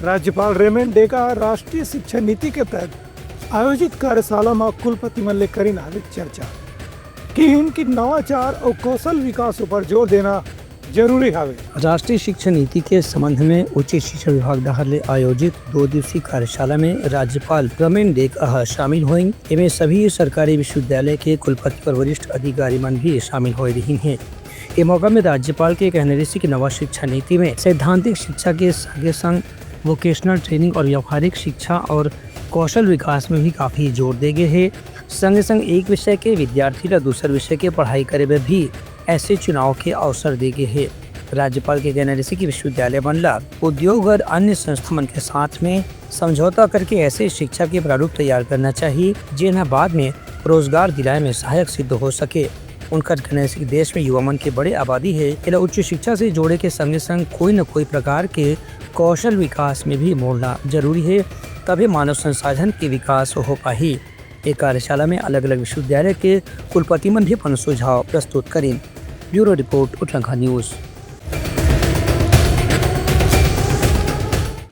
राज्यपाल रेमंड डेका राष्ट्रीय शिक्षा नीति के तहत आयोजित कार्यशाला में कुलपति मन ले करीन आवे चर्चा कि इनकी नवाचार और कौशल विकास पर जोर देना जरूरी है। राष्ट्रीय शिक्षा नीति के संबंध में उच्च शिक्षा विभाग द्वारा आयोजित 2 दिवसीय कार्यशाला में राज्यपाल रेमंड डेका शामिल हुए। इनमें सभी सरकारी विश्वविद्यालय के कुलपति और वरिष्ठ अधिकारी मन भी शामिल हो रही हैं। इस मौका में राज्यपाल के कहने रही कि नवा शिक्षा नीति में सैद्धांतिक शिक्षा के संगे संग वोकेशनल ट्रेनिंग और व्यावहारिक शिक्षा और कौशल विकास में भी काफ़ी जोर दे गए है। संगे संग एक विषय के विद्यार्थी ला दूसरे विषय के पढ़ाई करे में भी ऐसे चुनाव के अवसर दे गए है। राज्यपाल के कहने रही कि विश्वविद्यालय बनला उद्योग और अन्य संस्थान के साथ में समझौता करके ऐसे शिक्षा के प्रारूप तैयार करना चाहिए जिन्हें बाद में रोजगार दिलाने में सहायक सिद्ध हो सके। उनका कहना है कि देश में युवा मन की बड़ी आबादी है, इन्हें उच्च शिक्षा से जोड़े के संगे संग कोई न कोई प्रकार के कौशल विकास में भी मोड़ना जरूरी है, तभी मानव संसाधन के विकास हो पाही। एक कार्यशाला में अलग अलग विश्वविद्यालय के कुलपति मन भी अपन सुझाव प्रस्तुत करें। Bureau report Uttarakhand news.